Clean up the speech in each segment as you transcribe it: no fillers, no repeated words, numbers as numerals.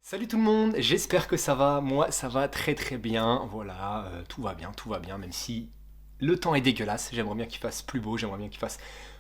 Salut tout le monde, j'espère que ça va, moi ça va très très bien, voilà, tout va bien, même si le temps est dégueulasse, j'aimerais bien qu'il fasse plus beau, j'aimerais bien qu'il fasse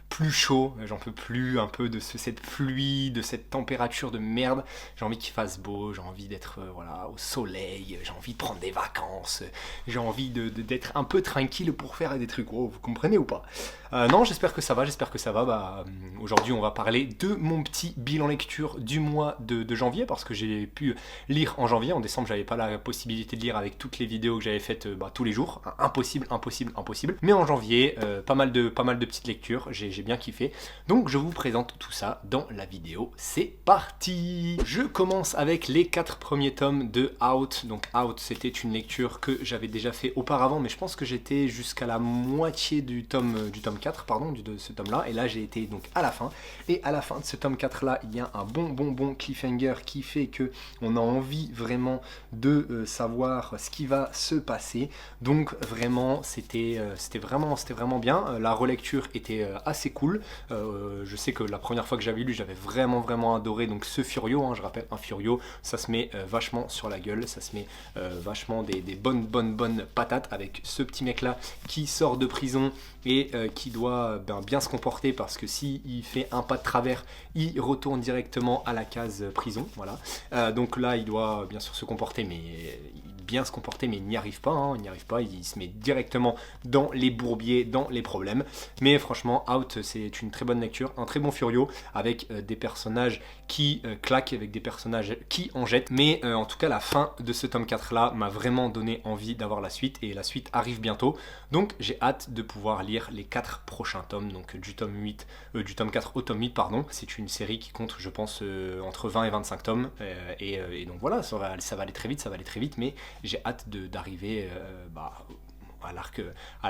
plus chaud, j'en peux plus un peu de cette pluie, de cette température de merde, j'ai envie qu'il fasse beau, j'ai envie d'être voilà, au soleil, j'ai envie de prendre des vacances, j'ai envie d'être un peu tranquille pour faire des trucs, oh, vous comprenez ou pas? Non, j'espère que ça va, aujourd'hui on va parler de mon petit bilan lecture du mois de janvier, parce que j'ai pu lire en janvier, en décembre j'avais pas la possibilité de lire avec toutes les vidéos que j'avais faites tous les jours, impossible, impossible, impossible, mais en janvier, pas mal de petites lectures, j'ai bien kiffé, donc je vous présente tout ça dans la vidéo, c'est parti. Je commence avec les 4 premiers tomes de Out, donc Out c'était une lecture que j'avais déjà fait auparavant, mais je pense que j'étais jusqu'à la moitié du tome 4, pardon, de ce tome là, et là j'ai été donc à la fin, et à la fin de ce tome 4 là, il y a un bon cliffhanger qui fait que on a envie vraiment de savoir ce qui va se passer, donc vraiment c'était vraiment bien, la relecture était assez cool, je sais que la première fois que j'avais lu j'avais vraiment adoré donc ce Furio, hein, je rappelle un Furio ça se met vachement sur la gueule, ça se met vachement des bonnes patates avec ce petit mec là qui sort de prison et qui doit bien se comporter, parce que si il fait un pas de travers, il retourne directement à la case prison, voilà. Donc là, il doit bien sûr se comporter, mais bien se comporter, mais il n'y arrive pas, hein, il n'y arrive pas, il se met directement dans les bourbiers, dans les problèmes. Mais franchement, Out, c'est une très bonne lecture, un très bon Furio, avec des personnages qui claquent, avec des personnages qui en jettent. Mais en tout cas, la fin de ce tome 4 là m'a vraiment donné envie d'avoir la suite, et la suite arrive bientôt. Donc j'ai hâte de pouvoir lire les 4 prochains tomes, donc du tome 4 au tome 8, pardon. C'est une série qui compte, je pense, entre 20 et 25 tomes, et donc voilà, ça va aller très vite, mais j'ai hâte d'arriver à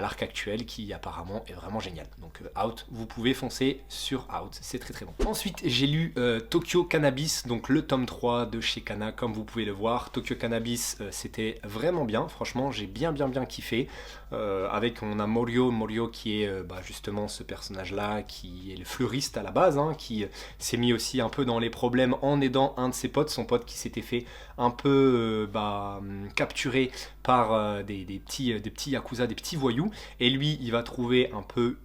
l'arc actuel qui apparemment est vraiment génial. Donc Out, vous pouvez foncer sur Out, c'est très bon. Ensuite j'ai lu Tokyo Cannabis, donc le tome 3 de chez Kana, comme vous pouvez le voir. Tokyo Cannabis c'était vraiment bien, franchement j'ai bien kiffé. Avec on a Morio qui est justement ce personnage là qui est le fleuriste à la base, hein, qui s'est mis aussi un peu dans les problèmes en aidant un de ses potes, son pote qui s'était fait un peu capturer par des petits yakuza, des petits voyous, et lui il va trouver un peu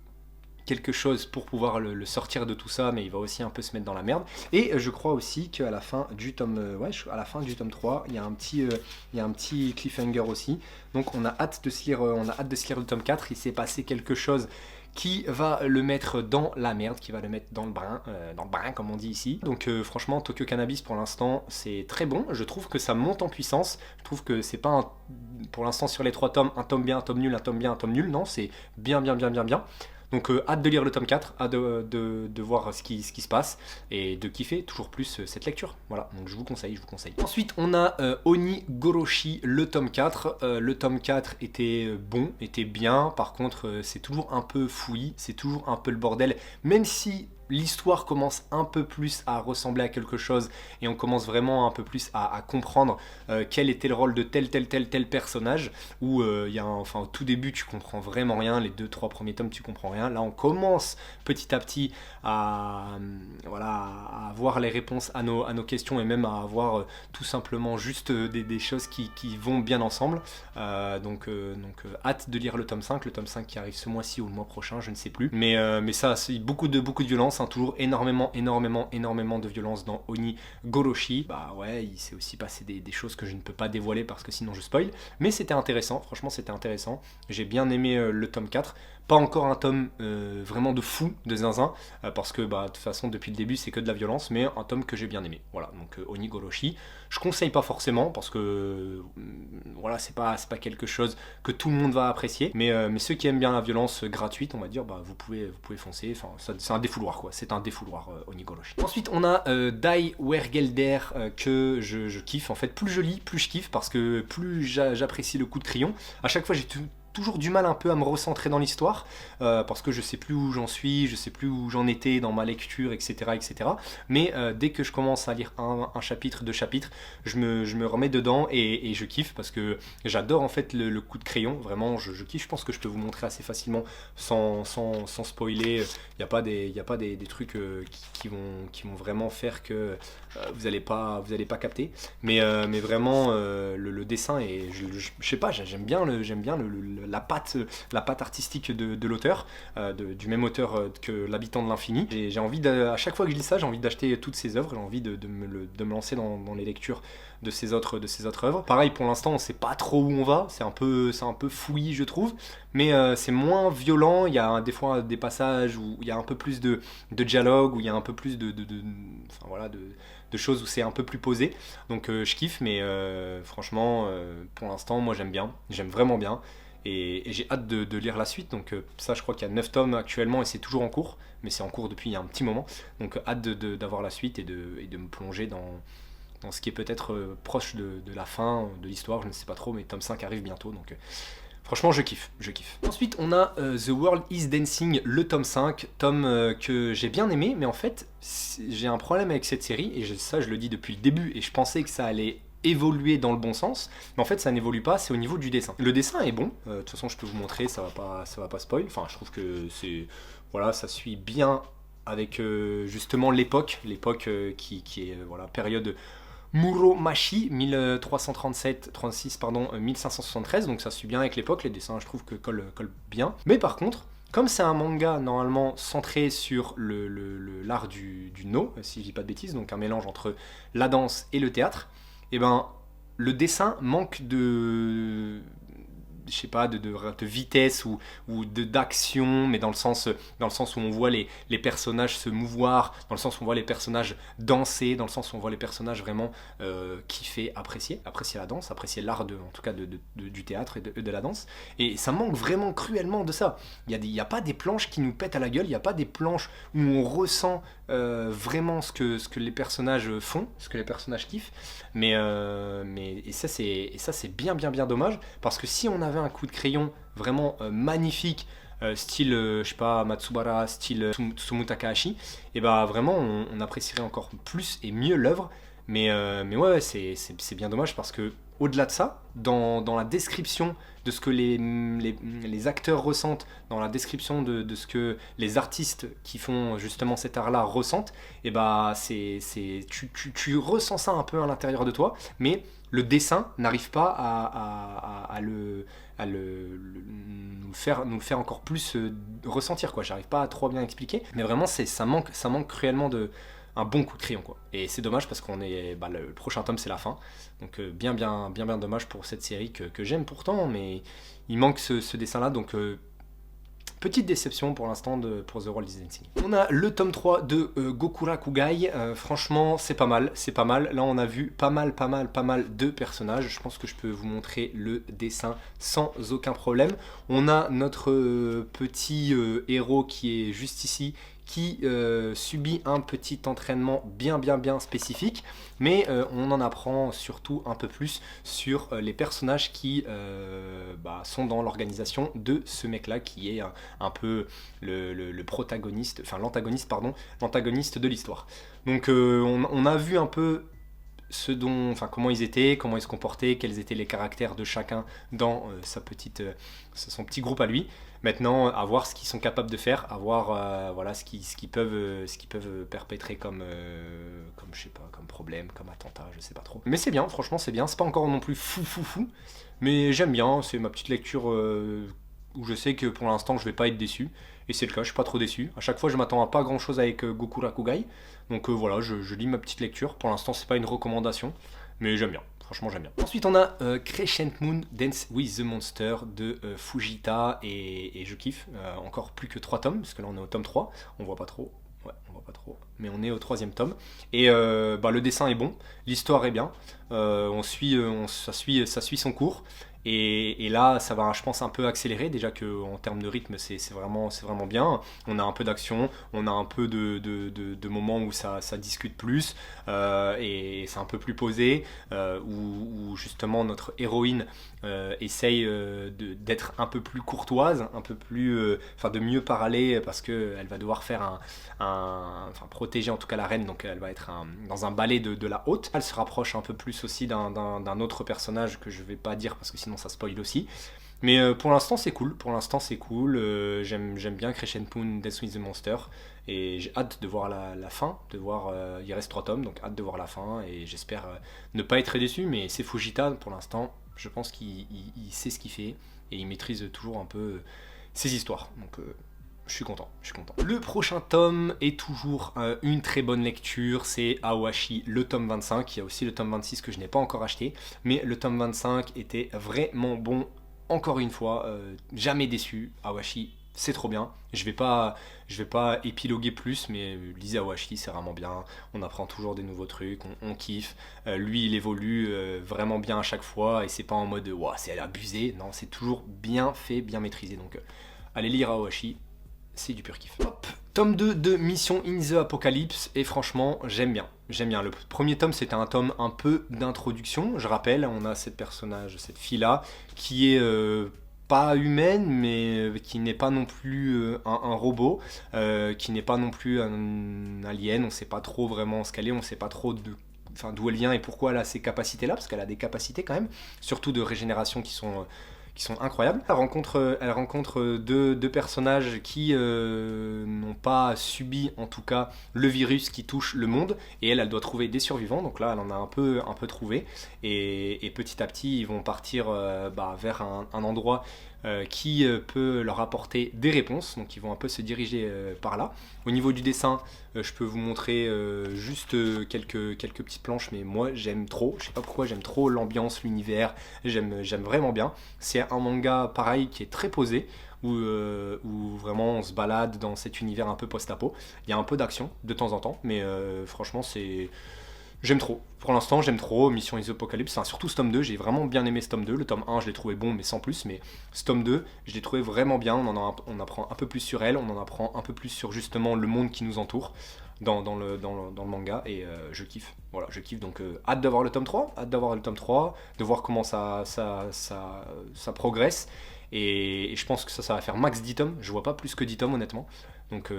quelque chose pour pouvoir le sortir de tout ça, mais il va aussi un peu se mettre dans la merde. Et je crois aussi qu'à la fin du tome à la fin du tome 3, il y a un petit cliffhanger aussi. Donc on a hâte de se lire le tome 4, il s'est passé quelque chose qui va le mettre dans la merde, qui va le mettre dans le brin comme on dit ici. Donc franchement Tokyo Cannabis pour l'instant c'est très bon, je trouve que ça monte en puissance, je trouve que c'est pas pour l'instant sur les 3 tomes, un tome bien, un tome nul, un tome bien, un tome nul, non, c'est bien. Donc hâte de lire le tome 4, hâte de voir ce qui se passe, et de kiffer toujours plus cette lecture. Voilà, donc je vous conseille. Ensuite on a Onigoroshi, le tome 4. Le tome 4 était bon, était bien, par contre c'est toujours un peu fouillis, c'est toujours un peu le bordel, même si l'histoire commence un peu plus à ressembler à quelque chose, et on commence vraiment un peu plus à comprendre quel était le rôle de tel personnage, où au tout début tu comprends vraiment rien, les 2-3 premiers tomes tu comprends rien, là on commence petit à petit à avoir les réponses à nos questions, et même à avoir tout simplement juste des choses qui vont bien ensemble. Donc hâte de lire le tome 5 qui arrive ce mois-ci ou le mois prochain, je ne sais plus, mais ça c'est beaucoup de violence, hein, toujours énormément de violence dans Onigoroshi. Bah ouais, il s'est aussi passé des choses que je ne peux pas dévoiler parce que sinon je spoil, mais c'était intéressant, franchement c'était intéressant, j'ai bien aimé le tome 4. Pas encore un tome vraiment de fou, de zinzin, parce que de toute façon depuis le début c'est que de la violence, mais un tome que j'ai bien aimé. Voilà, donc Onigoroshi, je conseille pas forcément parce que voilà, c'est pas quelque chose que tout le monde va apprécier, mais ceux qui aiment bien la violence gratuite, on va dire, vous pouvez foncer. Enfin, c'est un défouloir quoi, c'est un défouloir Onigoroshi. Ensuite on a Die Wergelder que je kiffe, en fait plus je lis plus je kiffe, parce que plus j'apprécie le coup de crayon. À chaque fois j'ai toujours du mal un peu à me recentrer dans l'histoire, parce que je sais plus où j'en suis, je sais plus où j'en étais dans ma lecture, etc. Mais dès que je commence à lire un chapitre, 2 chapitres, je me remets dedans, et je kiffe, parce que j'adore en fait le coup de crayon, vraiment je kiffe. Je pense que je peux vous montrer assez facilement sans spoiler. Il n'y a pas des trucs qui vont vraiment faire que vous allez pas capter. Mais vraiment, le dessin, et je sais pas, j'aime bien, la patte artistique de l'auteur, du même auteur que L'Habitant de l'Infini. J'ai envie, à chaque fois que je lis ça, j'ai envie d'acheter toutes ses œuvres, j'ai envie de me lancer dans les lectures de ses autres œuvres. Pareil, pour l'instant, on sait pas trop où on va, c'est un peu fouillis, je trouve, mais c'est moins violent. Il y a des fois des passages où il y a un peu plus de dialogue, où il y a un peu plus enfin, voilà, de choses où c'est un peu plus posé. Donc je kiffe, mais franchement, pour l'instant, moi j'aime vraiment bien. Et j'ai hâte de lire la suite. Donc ça, je crois qu'il y a 9 tomes actuellement et c'est toujours en cours, mais c'est en cours depuis un petit moment. Donc hâte d'avoir la suite et de me plonger dans ce qui est peut-être proche de la fin de l'histoire, je ne sais pas trop, mais tome 5 arrive bientôt, donc franchement je kiffe. Ensuite on a The World is Dancing, le tome 5, tome que j'ai bien aimé, mais en fait j'ai un problème avec cette série, et ça je le dis depuis le début, et je pensais que ça allait évoluer dans le bon sens, mais en fait ça n'évolue pas, c'est au niveau du dessin. Le dessin est bon, de toute façon je peux vous montrer, ça va pas spoil, enfin je trouve que c'est, voilà, ça suit bien avec justement l'époque qui est voilà, période Muromachi, 1337-36, pardon, 1573, donc ça suit bien avec l'époque, les dessins je trouve que collent bien. Mais par contre, comme c'est un manga normalement centré sur l'art du no, si je dis pas de bêtises, donc un mélange entre la danse et le théâtre, et ben le dessin manque de, je sais pas, de vitesse ou d'action, mais dans le sens où on voit les personnages se mouvoir, dans le sens où on voit les personnages danser, dans le sens où on voit les personnages vraiment kiffer, apprécier la danse, apprécier l'art en tout cas du théâtre et de la danse. Et ça manque vraiment cruellement de ça. Il y a pas des planches qui nous pètent à la gueule, il n'y a pas des planches où on ressent vraiment ce que les personnages font, ce que les personnages kiffent. Mais ça c'est bien dommage, parce que si on avait un coup de crayon vraiment magnifique, style je sais pas, Matsubara, style Tsutomu Takahashi, et bah vraiment on apprécierait encore plus et mieux l'œuvre. Mais ouais, c'est bien dommage, parce que au-delà de ça, dans la description de ce que les acteurs ressentent, dans la description de ce que les artistes qui font justement cet art-là ressentent, et bah tu ressens ça un peu à l'intérieur de toi, mais le dessin n'arrive pas à nous faire encore plus ressentir, quoi. J'arrive pas à trop bien expliquer, mais vraiment ça manque cruellement un bon coup de crayon, quoi. Et c'est dommage, parce qu'on est, le prochain tome c'est la fin, donc bien dommage pour cette série que j'aime pourtant, mais il manque ce dessin là, donc petite déception pour l'instant pour The World is Dancing. On a le tome 3 de Gokurakugai, franchement c'est pas mal, là on a vu pas mal de personnages, je pense que je peux vous montrer le dessin sans aucun problème. On a notre petit héros qui est juste ici, qui subit un petit entraînement bien spécifique, mais on en apprend surtout un peu plus sur les personnages qui sont dans l'organisation de ce mec là, qui est un peu le protagoniste, enfin l'antagoniste de l'histoire. Donc on a vu un peu comment ils étaient, comment ils se comportaient, quels étaient les caractères de chacun dans son petit groupe à lui. Maintenant, à voir ce qu'ils sont capables de faire, à voir voilà, ce qu'ils peuvent perpétrer comme je sais pas, comme problème, comme attentat, je sais pas trop. Mais c'est bien, franchement c'est bien, c'est pas encore non plus fou, mais j'aime bien, c'est ma petite lecture où je sais que pour l'instant je vais pas être déçu, et c'est le cas, je suis pas trop déçu. À chaque fois je m'attends à pas grand chose avec Gokurakugai, donc voilà, je lis ma petite lecture. Pour l'instant c'est pas une recommandation, mais j'aime bien. Franchement j'aime bien. Ensuite on a Crescent Moon Dance with the Monster de Fujita, et je kiffe. Encore plus que 3 tomes, parce que là on est au tome 3, on voit pas trop. Ouais, on voit pas trop, mais on est au 3e tome. Et le dessin est bon, l'histoire est bien, ça suit son cours. Et là, ça va, je pense, un peu accélérer, déjà qu'en termes de rythme, c'est vraiment bien. On a un peu d'action, on a un peu de moments où ça discute plus, et c'est un peu plus posé, où justement notre héroïne essaye d'être un peu plus courtoise, un peu plus, de mieux parler, parce qu'elle va devoir faire protéger en tout cas la reine, donc elle va être dans un ballet de la haute. Elle se rapproche un peu plus aussi d'un autre personnage que je vais pas dire, parce que sinon ça spoil aussi. Mais pour l'instant c'est cool, j'aime bien Crescent-Moon Death with the Monster, et j'ai hâte de voir la fin, de voir, il reste 3 tomes, donc hâte de voir la fin, et j'espère ne pas être déçu, mais c'est Fujita pour l'instant, je pense qu'il sait ce qu'il fait, et il maîtrise toujours un peu ses histoires, donc je suis content, je suis content. Le prochain tome est toujours une très bonne lecture, c'est Aoashi, le tome 25, il y a aussi le tome 26 que je n'ai pas encore acheté, mais le tome 25 était vraiment bon, encore une fois, jamais déçu, Aoashi, c'est trop bien. Je vais pas épiloguer plus, mais lisez Aoashi, c'est vraiment bien. On apprend toujours des nouveaux trucs, on kiffe. Lui, il évolue vraiment bien à chaque fois, et c'est pas en mode ouah, c'est abusé. Non, c'est toujours bien fait, bien maîtrisé. Donc, allez lire Aoashi, c'est du pur kiff. Hop. Tome 2 de Mission in the Apocalypse, et franchement, j'aime bien. J'aime bien. Le premier tome, c'était un tome un peu d'introduction. Je rappelle, on a cette fille-là, qui est pas humaine, mais qui n'est pas non plus un robot, qui n'est pas non plus un alien. On sait pas trop vraiment ce qu'elle est, on sait pas trop d'où elle vient et pourquoi elle a ces capacités-là, parce qu'elle a des capacités quand même, surtout de régénération qui sont incroyables. Elle rencontre deux personnages qui n'ont pas subi, en tout cas, le virus qui touche le monde, et elle doit trouver des survivants, donc là elle en a un peu trouvé, et petit à petit ils vont partir vers un endroit qui peut leur apporter des réponses, donc ils vont un peu se diriger par là. Au niveau du dessin, je peux vous montrer juste quelques petites planches, mais moi j'aime trop, je sais pas pourquoi, j'aime trop l'ambiance, l'univers, j'aime vraiment bien. C'est un manga pareil qui est très posé, où vraiment on se balade dans cet univers un peu post-apo. Il y a un peu d'action de temps en temps, mais franchement j'aime trop. Pour l'instant, j'aime trop Mission in the Apocalypse, enfin, surtout ce tome 2, j'ai vraiment bien aimé ce tome 2. Le tome 1, je l'ai trouvé bon, mais sans plus. Mais ce tome 2, je l'ai trouvé vraiment bien. On apprend un peu plus sur elle, on en apprend un peu plus sur justement le monde qui nous entoure dans le manga, et je kiffe. Voilà, je kiffe. Donc, hâte d'avoir le tome 3, de voir comment ça progresse. Et je pense que ça va faire max 10 tomes. Je vois pas plus que 10 tomes, honnêtement. Donc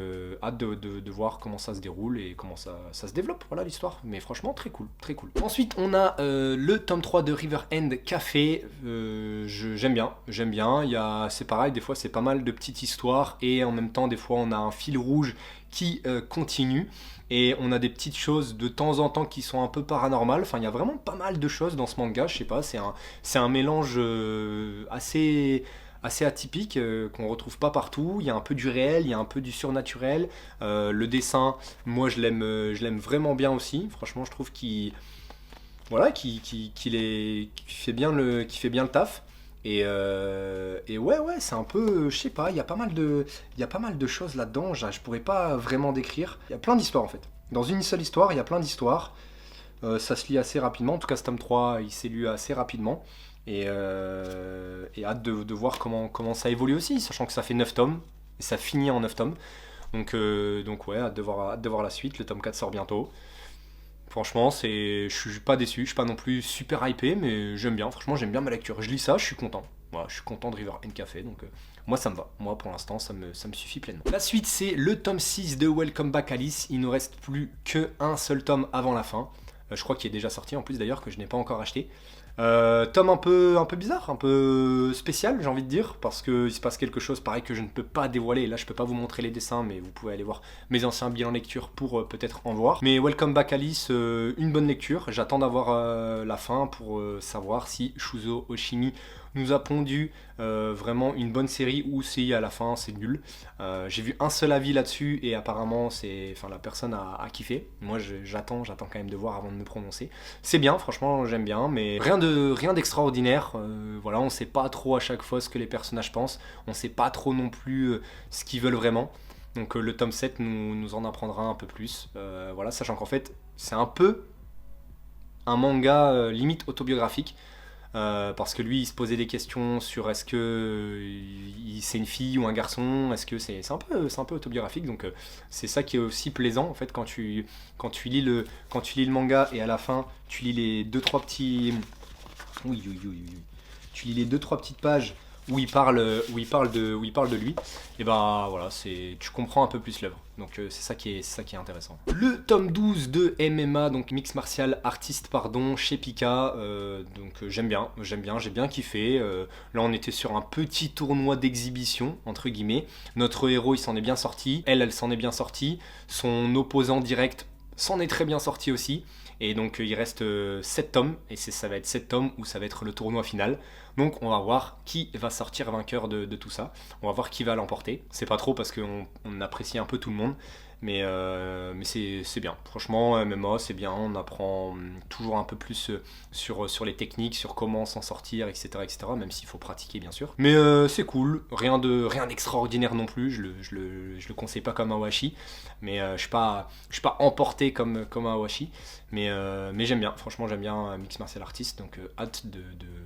hâte de voir comment ça se déroule et comment ça se développe, voilà l'histoire. Mais franchement, très cool, très cool. Ensuite, on a le tome 3 de River End Café. J'aime bien. C'est pareil, des fois c'est pas mal de petites histoires, et en même temps, des fois on a un fil rouge qui continue. Et on a des petites choses de temps en temps qui sont un peu paranormales. Enfin, il y a vraiment pas mal de choses dans ce manga, je sais pas, c'est un mélange assez atypique, qu'on retrouve pas partout. Il y a un peu du réel, il y a un peu du surnaturel. Le dessin, moi je l'aime vraiment bien aussi. Franchement, je trouve qu'il fait bien le taf. Et ouais, c'est un peu, je sais pas, il y a pas mal de choses là-dedans. Je pourrais pas vraiment décrire. Il y a plein d'histoires en fait. Dans une seule histoire, il y a plein d'histoires. Ça se lit assez rapidement. En tout cas, ce tome 3, il s'est lu assez rapidement. Et hâte de voir comment ça évolue aussi, sachant que ça fait 9 tomes, et ça finit en 9 tomes. Donc ouais, hâte de voir la suite. Le tome 4 sort bientôt. Franchement, je suis pas déçu, je suis pas non plus super hypé, mais j'aime bien. Franchement, j'aime bien ma lecture. Je lis ça, je suis content. Voilà, je suis content de River End Café, donc moi ça me va. Moi pour l'instant, ça me suffit pleinement. La suite, c'est le tome 6 de Welcome Back Alice. Il ne reste plus qu'un seul tome avant la fin. Je crois qu'il est déjà sorti en plus d'ailleurs, que je n'ai pas encore acheté. Tome un peu bizarre, un peu spécial, j'ai envie de dire, parce qu'il se passe quelque chose pareil que je ne peux pas dévoiler. Là, je peux pas vous montrer les dessins, mais vous pouvez aller voir mes anciens bilans lecture pour peut-être en voir. Mais Welcome Back Alice, une bonne lecture. J'attends d'avoir la fin pour savoir si Shuzo Oshimi nous a pondu vraiment une bonne série, ou si à la fin c'est nul. J'ai vu un seul avis là-dessus, et apparemment la personne a kiffé. Moi j'attends quand même de voir avant de me prononcer. C'est bien, franchement j'aime bien, mais rien d'extraordinaire. Voilà, on sait pas trop à chaque fois ce que les personnages pensent, on sait pas trop non plus ce qu'ils veulent vraiment. Donc le tome 7 nous en apprendra un peu plus. Voilà, sachant qu'en fait c'est un peu un manga limite autobiographique. Parce que lui il se posait des questions sur est-ce que c'est une fille ou un garçon, est-ce que c'est un peu autobiographique, donc c'est ça qui est aussi plaisant en fait quand tu lis le manga, et à la fin tu lis les deux trois petits tu lis les deux trois petites pages où il parle de lui, et ben voilà, tu comprends un peu plus l'œuvre. Donc c'est ça qui est intéressant. Le tome 12 de MMA, donc Mix Martial Artist, pardon, chez Pika. Donc j'aime bien, j'ai bien kiffé. Là on était sur un petit tournoi d'exhibition, entre guillemets. Notre héros il s'en est bien sorti, elle s'en est bien sortie. Son opposant direct s'en est très bien sorti aussi. Et donc il reste 7 tomes, et ça va être 7 tomes où ça va être le tournoi final. Donc on va voir qui va sortir vainqueur de tout ça. On va voir qui va l'emporter. C'est pas trop parce qu'on apprécie un peu tout le monde. Mais c'est bien. Franchement, MMA, c'est bien. On apprend toujours un peu plus sur les techniques, sur comment s'en sortir, etc., etc. Même s'il faut pratiquer, bien sûr. Mais c'est cool. Rien d'extraordinaire non plus. Je le conseille pas comme un Awashi. Mais je suis pas emporté comme un Awashi. Mais j'aime bien. Franchement, j'aime bien Mix Martial Artist. Donc hâte de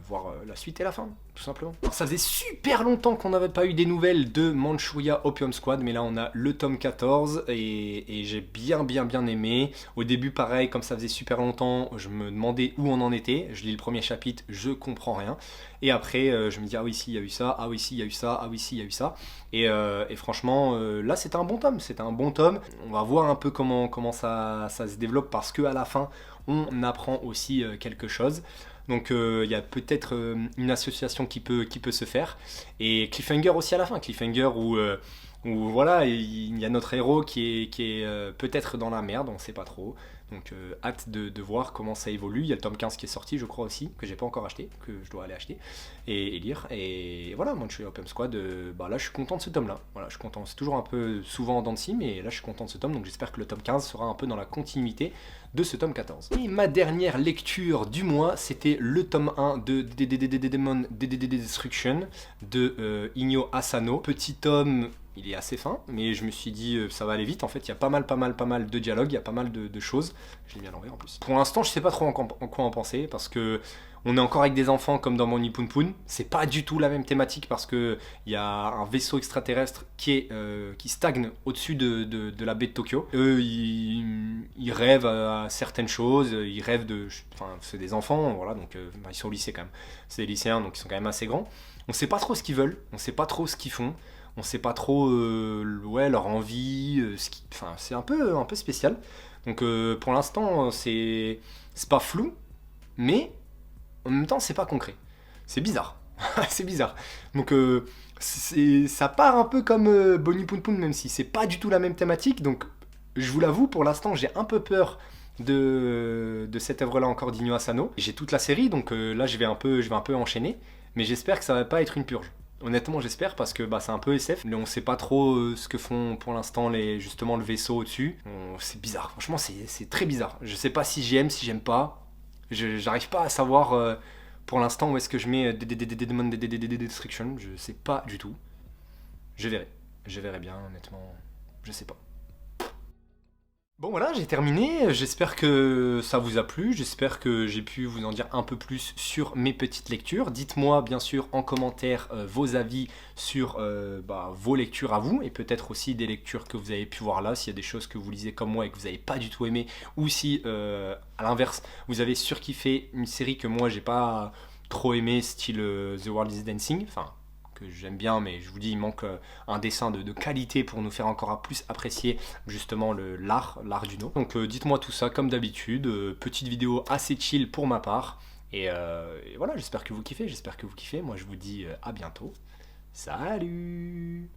voir la suite et la fin, tout simplement. Ça faisait super longtemps qu'on n'avait pas eu des nouvelles de Manchuria Opium Squad. Mais là, on a le tome 14. Et j'ai bien aimé. Au début, pareil, comme ça faisait super longtemps, je me demandais où on en était. Je lis le premier chapitre, je comprends rien. Et après, je me dis, ah oui, si, il y a eu ça, ah oui, si, il y a eu ça, ah oui, si, il y a eu ça. Et franchement, là, c'était un bon tome. C'était un bon tome. On va voir un peu comment ça se développe parce qu'à la fin, on apprend aussi quelque chose. Donc il y a peut-être une association qui peut se faire. Et Cliffhanger aussi à la fin. Cliffhanger où voilà, il y a notre héros qui est peut-être dans la merde, on ne sait pas trop. Donc hâte de voir comment ça évolue. Il y a le tome 15 qui est sorti, je crois aussi, que j'ai pas encore acheté, que je dois aller acheter et lire. Et voilà, moi je suis Opium Squad, là je suis content de ce tome là. Voilà, je suis content. C'est toujours un peu souvent en dents de scie, mais là je suis content de ce tome, donc j'espère que le tome 15 sera un peu dans la continuité de ce tome 14. Et ma dernière lecture du mois, c'était le tome 1 de Demon Destruction de Inyo Asano. Petit tome. Il est assez fin, mais je me suis dit ça va aller vite. En fait, il y a pas mal de dialogues, il y a pas mal de choses. Je l'ai mis à l'envers en plus. Pour l'instant, je sais pas trop en quoi en penser parce que on est encore avec des enfants comme dans mon Nippunpun. C'est pas du tout la même thématique parce que il y a un vaisseau extraterrestre qui stagne au-dessus de la baie de Tokyo. Eux, ils rêvent à certaines choses. Ils rêvent enfin, c'est des enfants, voilà, donc ils sont au lycée quand même. C'est des lycéens, donc ils sont quand même assez grands. On sait pas trop ce qu'ils veulent, on sait pas trop ce qu'ils font. On sait pas trop leur envie, enfin, c'est un peu spécial. Donc pour l'instant, c'est pas flou, mais en même temps, c'est pas concret. C'est bizarre. C'est bizarre. Donc ça part un peu comme Bonnie Poon Poon, même si c'est pas du tout la même thématique. Donc je vous l'avoue, pour l'instant, j'ai un peu peur de cette œuvre-là encore d'Inyo Asano. J'ai toute la série, donc là, je vais un peu enchaîner. Mais j'espère que ça va pas être une purge. Honnêtement, j'espère parce que c'est un peu SF. Mais on sait pas trop ce que font pour l'instant justement le vaisseau au-dessus. C'est bizarre. Franchement, c'est très bizarre. Je sais pas si j'aime, si j'aime pas. J'arrive pas à savoir pour l'instant où est-ce que je mets Demon Destruction. Je sais pas du tout. Je verrai. Je verrai bien, honnêtement. Je sais pas. Bon voilà, j'ai terminé, j'espère que ça vous a plu, j'espère que j'ai pu vous en dire un peu plus sur mes petites lectures. Dites-moi bien sûr en commentaire vos avis sur vos lectures à vous et peut-être aussi des lectures que vous avez pu voir là, s'il y a des choses que vous lisez comme moi et que vous n'avez pas du tout aimé ou si à l'inverse vous avez surkiffé une série que moi j'ai pas trop aimé style The World is Dancing, enfin que j'aime bien, mais je vous dis, il manque un dessin de qualité pour nous faire encore plus apprécier justement l'art du no. Donc dites-moi tout ça comme d'habitude, petite vidéo assez chill pour ma part, et voilà, j'espère que vous kiffez, moi je vous dis à bientôt, salut.